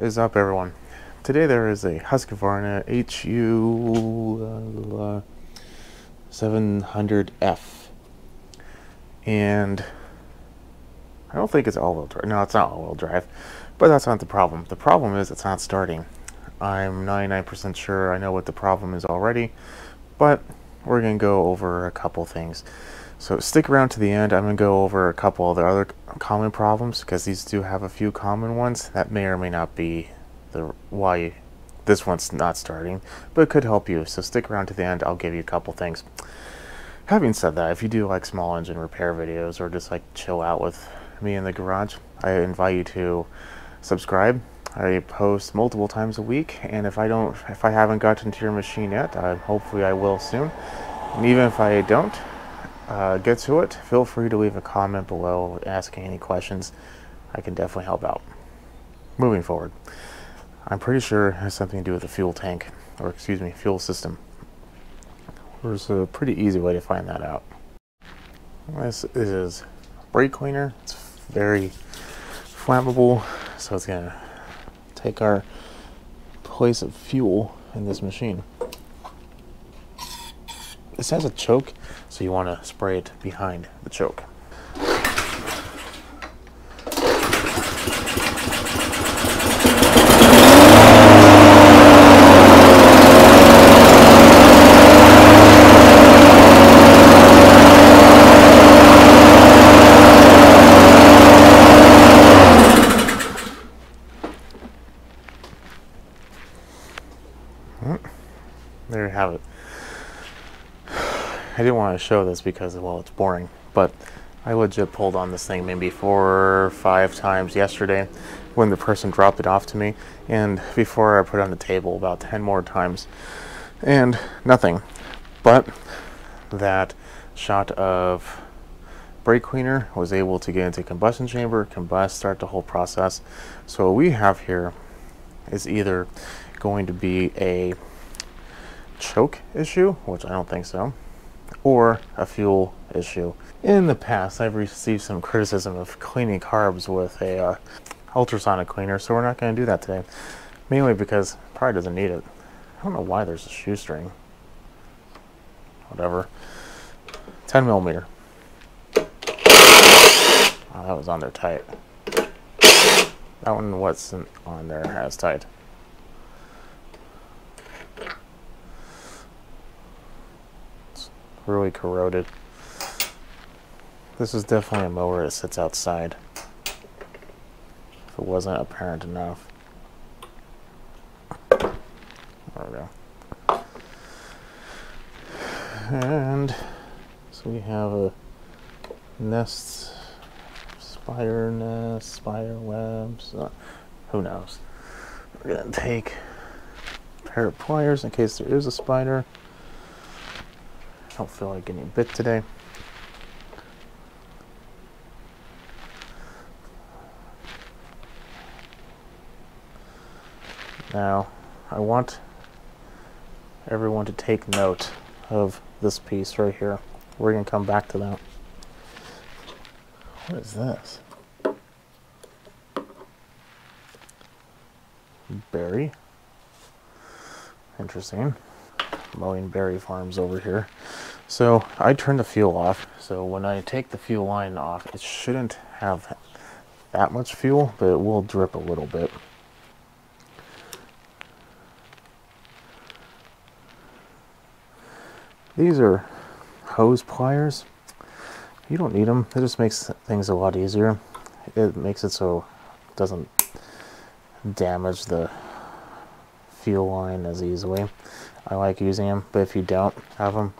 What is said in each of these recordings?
is up, everyone? Today there is a Husqvarna HU 700F, and I don't think it's all-wheel drive. No, it's not all-wheel drive, but that's not the problem. The problem is it's not starting. I'm 99% sure I know what the problem is already, but we're going to go over a couple things. So stick around to the end. I'm going to go over a couple of the other common problems, because these do have a few common ones that may or may not be the why this one's not starting, but it could help you. So stick around to the end. I'll give you a couple things. Having said that, if you do like small engine repair videos or just like chill out with me in the garage, I invite you to subscribe. I post multiple times a week, and if I haven't gotten to your machine yet, hopefully I will soon. And even if I don't get to it, feel free to leave a comment below asking any questions. I can definitely help out. Moving forward, I'm pretty sure it has something to do with the fuel tank, or excuse me, fuel system. There's a pretty easy way to find that out. This is brake cleaner. It's very flammable, so it's gonna take our place of fuel in this machine. This has a choke, so you want to spray it behind the choke. There you have it. I didn't want to show this because, well, it's boring, but I legit pulled on this thing maybe 4 or 5 times yesterday when the person dropped it off to me, and before I put it on the table about 10 more times, and nothing. But that shot of brake cleaner was able to get into combustion chamber, combust, start the whole process. So what we have here is either going to be a choke issue, which I don't think so, or a fuel issue. In the past, I've received some criticism of cleaning carbs with a ultrasonic cleaner, so we're not going to do that today. Mainly because it probably doesn't need it. I don't know why there's a shoestring. Whatever. 10 millimeter. Oh, that was on there tight. That one wasn't on there as tight. Really corroded. This is definitely a mower that sits outside, if it wasn't apparent enough. There we go. And so we have a nest, spider webs, who knows. We're gonna take a pair of pliers in case there is a spider. I don't feel like getting bit today. Now, I want everyone to take note of this piece right here. We're going to come back to that. What is this? Berry. Interesting. Mowing berry farms over here. So I turned the fuel off, so when I take the fuel line off, it shouldn't have that much fuel, but it will drip a little bit. These are hose pliers. You don't need them. It just makes things a lot easier. It makes it so it doesn't damage the fuel line as easily. I like using them, but if you don't have them,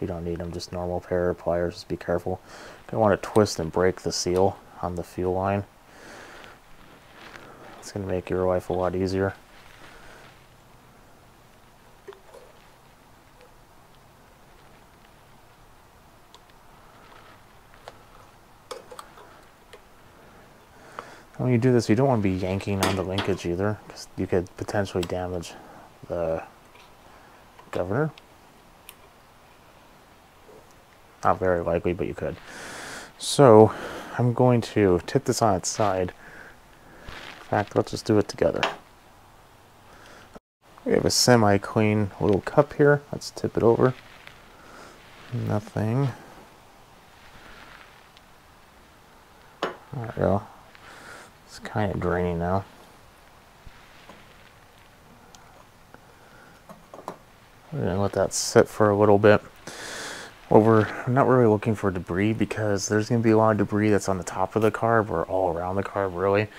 you don't need them. Just normal pair of pliers. Just be careful. You don't want to twist and break the seal on the fuel line. It's going to make your life a lot easier. When you do this, you don't want to be yanking on the linkage either, because you could potentially damage the governor. Not very likely, but you could. So I'm going to tip this on its side. In fact, let's just do it together. We have a semi-clean little cup here. Let's tip it over. Nothing. There we go. It's kind of draining now. We're going to let that sit for a little bit. Well, we're not really looking for debris because there's going to be a lot of debris that's on the top of the carb or all around the carb, really.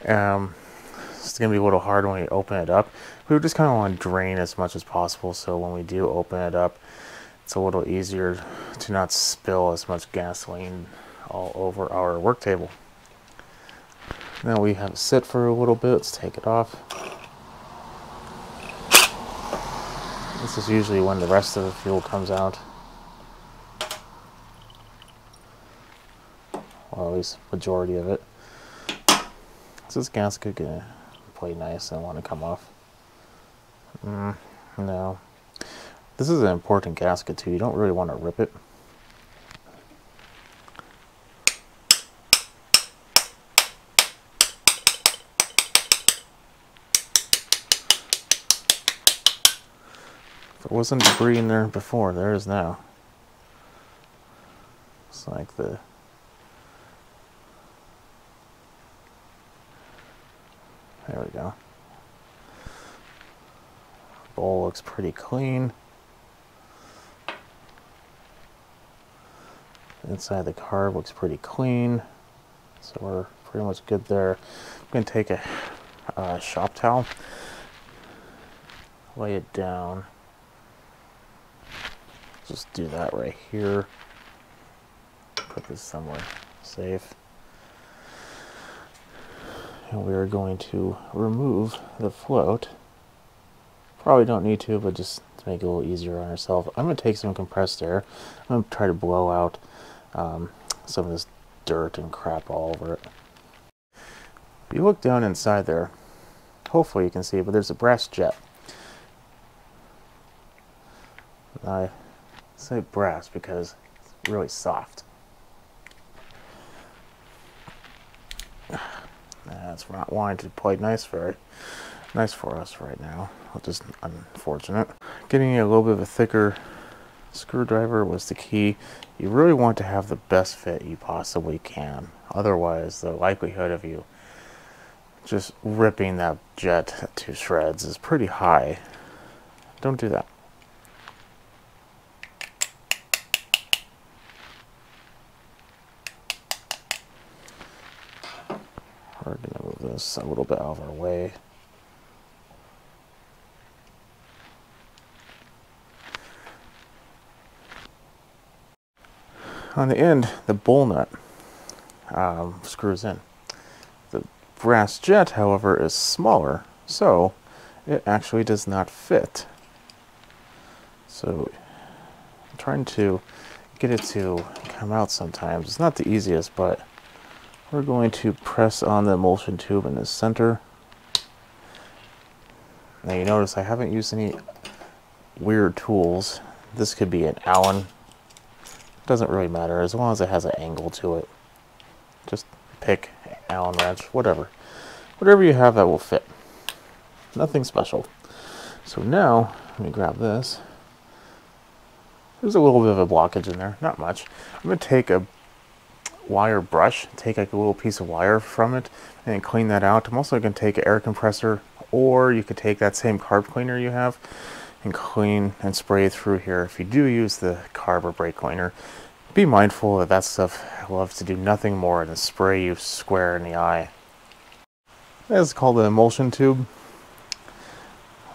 It's going to be a little hard when we open it up. We just kind of want to drain as much as possible, so when we do open it up, it's a little easier to not spill as much gasoline all over our work table. Now we have it sit for a little bit. Let's take it off. This is usually when the rest of the fuel comes out. Well, at least majority of it. Is this gasket gonna play nice and want to come off? No. This is an important gasket too. You don't really want to rip it. There wasn't debris in there before, there is now. It's like the there we go. Bowl looks pretty clean. Inside the carb looks pretty clean. So we're pretty much good there. I'm going to take a shop towel, lay it down. Just do that right here. Put this somewhere safe. And we are going to remove the float. Probably don't need to, but just to make it a little easier on ourselves. I'm going to take some compressed air. I'm going to try to blow out some of this dirt and crap all over it. If you look down inside there, hopefully you can see it, but there's a brass jet. I say brass because it's really soft. That's not wanting to play nice for us right now, which is unfortunate. Getting a little bit of a thicker screwdriver was the key. You really want to have the best fit you possibly can. Otherwise, the likelihood of you just ripping that jet to shreds is pretty high. Don't do that. We're going to move this a little bit out of our way. On the end, the bowl nut screws in. The brass jet, however, is smaller, so it actually does not fit. So I'm trying to get it to come out sometimes. It's not the easiest, but we're going to press on the emulsion tube in the center. Now you notice I haven't used any weird tools. This could be an Allen. Doesn't really matter as long as it has an angle to it. Just pick Allen wrench, whatever. Whatever you have that will fit. Nothing special. So now, let me grab this. There's a little bit of a blockage in there, not much. I'm going to take a wire brush, take like a little piece of wire from it and clean that out. I'm also going to take an air compressor, or you could take that same carb cleaner you have and clean and spray through here. If you do use the carb or brake cleaner, be mindful that that stuff loves to do nothing more than spray you square in the eye. It's called the emulsion tube.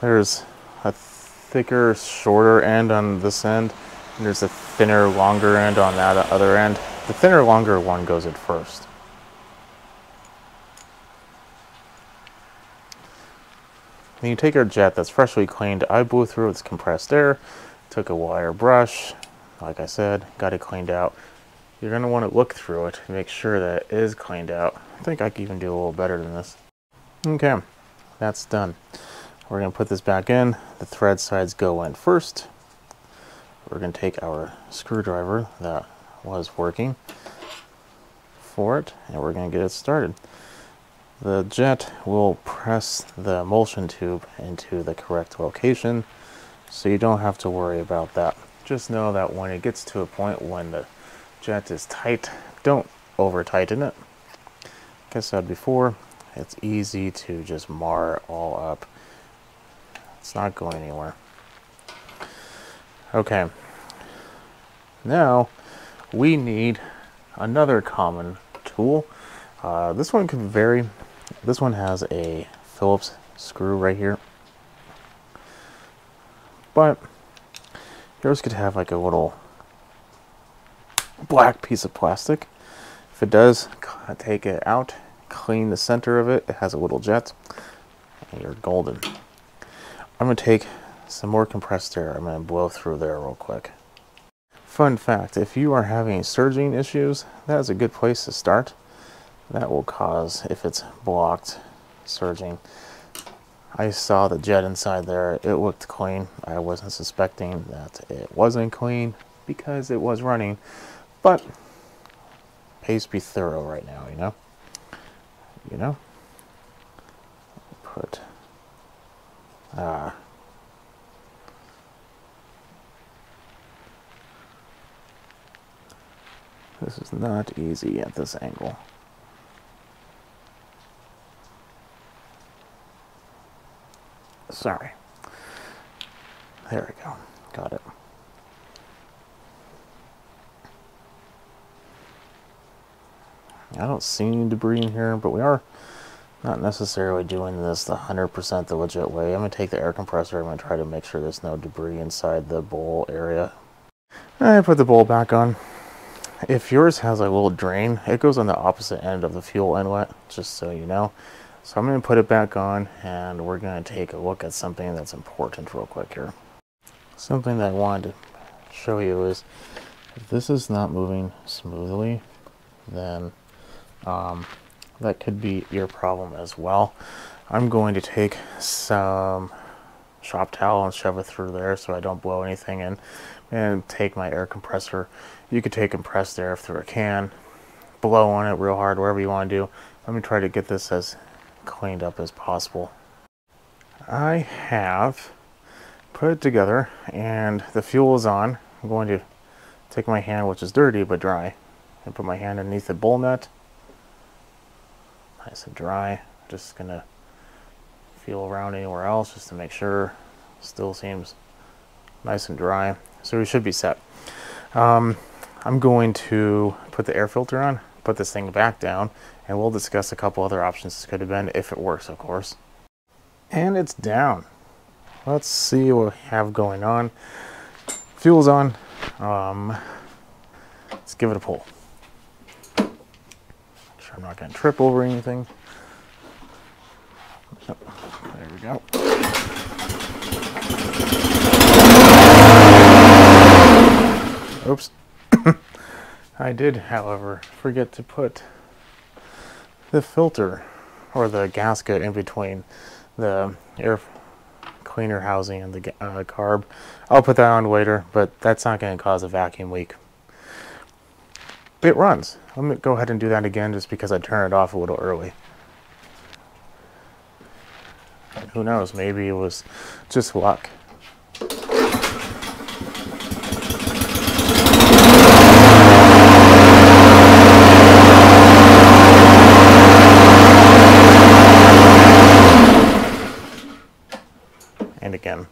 There's a thicker, shorter end on this end, and there's a thinner, longer end on that other end. The thinner, longer one goes in first. When you take our jet that's freshly cleaned, I blew through its compressed air, took a wire brush, like I said, got it cleaned out. You're going to want to look through it to make sure that it is cleaned out. I think I can even do a little better than this. Okay, that's done. We're going to put this back in. The thread sides go in first. We're going to take our screwdriver that was working for it, and we're going to get it started. the jet will press the emulsion tube into the correct location, so you don't have to worry about that. Just know that when it gets to a point when the jet is tight, don't over tighten it. Like I said before, it's easy to just mar it all up. It's not going anywhere. Okay, now we need another common tool. This one can vary. This one has a Phillips screw right here, but yours could have like a little black piece of plastic. If it does, take it out, clean the center of it. It has a little jet, and you're golden. I'm going to take some more compressed air. I'm going to blow through there real quick. Fun fact, if you are having surging issues, that is a good place to start. That will cause, if it's blocked, surging. I saw the jet inside there. It looked clean. I wasn't suspecting that it wasn't clean because it was running. But pays be thorough right now, you know? You know? Put... this is not easy at this angle. Sorry. There we go. Got it. I don't see any debris in here, but we are not necessarily doing this the 100% the legit way. I'm going to take the air compressor. I'm going to try to make sure there's no debris inside the bowl area. I put the bowl back on. If yours has a little drain, it goes on the opposite end of the fuel inlet, just so you know. So I'm going to put it back on, and we're going to take a look at something that's important real quick here. Something that I wanted to show you is, if this is not moving smoothly, then that could be your problem as well. I'm going to take some shop towel and shove it through there so I don't blow anything in, and take my air compressor. You could take compressed air through a can, blow on it real hard, whatever you want to do. Let me try to get this as cleaned up as possible. I have put it together and the fuel is on. I'm going to take my hand, which is dirty but dry, and put my hand underneath the bowl nut. Nice and dry. Just gonna feel around anywhere else just to make sure. Still seems nice and dry, so we should be set. I'm going to put the air filter on, put this thing back down, and we'll discuss a couple other options this could have been, if it works, of course. And it's down. Let's see what we have going on. Fuel's on. Let's give it a pull. Make sure I'm not going to trip over anything. Yep, there we go. Oops. I did, however, forget to put the filter or the gasket in between the air cleaner housing and the carb. I'll put that on later, but that's not going to cause a vacuum leak. It runs. Let me go ahead and do that again just because I turned it off a little early. Who knows, maybe it was just luck. And again.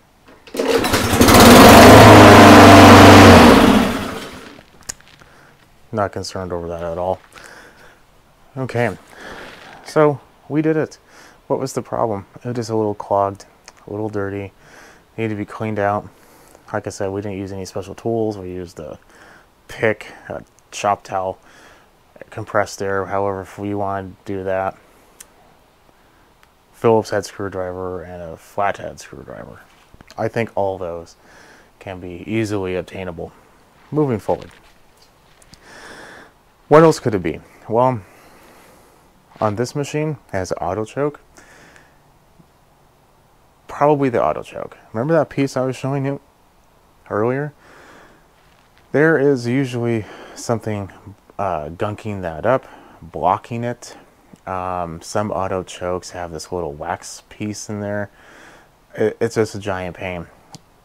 Not concerned over that at all. Okay, so we did it. What was the problem? It was just a little clogged, a little dirty, needed to be cleaned out. Like I said, we didn't use any special tools. We used a pick, a shop towel, compressed air, however if we wanted to do that. Phillips head screwdriver and a flathead screwdriver. I think all those can be easily obtainable. Moving forward. What else could it be? Well, on this machine, it has an auto choke. Probably the auto choke. Remember that piece I was showing you earlier? There is usually something gunking that up, blocking it, Some auto chokes have this little wax piece in there. It's just a giant pain.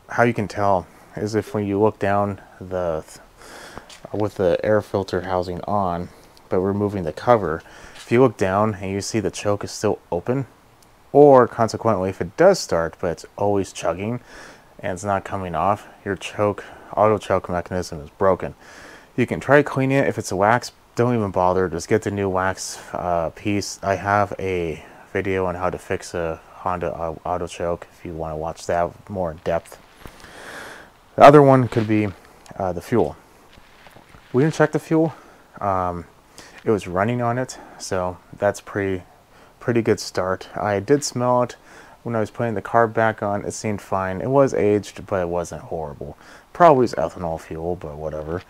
How you can tell is if when you look down with the air filter housing on, but removing the cover, if you look down and you see the choke is still open, or consequently if it does start but it's always chugging and it's not coming off, your auto choke mechanism is broken. You can try cleaning it. If it's a wax, don't even bother, just get the new wax piece. I have a video on how to fix a Honda auto choke if you want to watch that more in depth. The other one could be the fuel. We didn't check the fuel. It was running on it, so that's pretty good start. I did smell it when I was putting the carb back on. It seemed fine. It was aged, but it wasn't horrible. Probably is ethanol fuel, but whatever.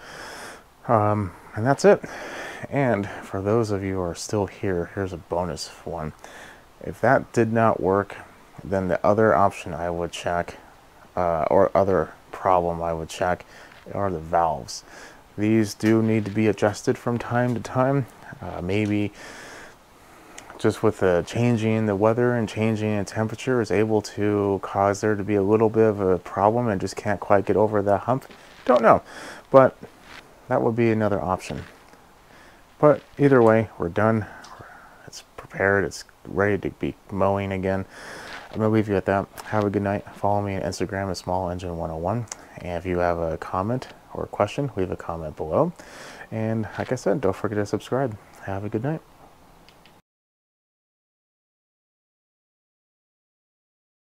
And that's it. And for those of you who are still here, here's a bonus one. If that did not work, then the other option I would check, or other problem I would check, are the valves. These do need to be adjusted from time to time. Maybe just with the changing the weather and changing in temperature is able to cause there to be a little bit of a problem and just can't quite get over that hump. Don't know, but that would be another option. But either way, we're done. It's prepared. It's ready to be mowing again. I'm going to leave you at that. Have a good night. Follow me on Instagram at SmallEngine101. And if you have a comment or a question, leave a comment below. And like I said, don't forget to subscribe. Have a good night.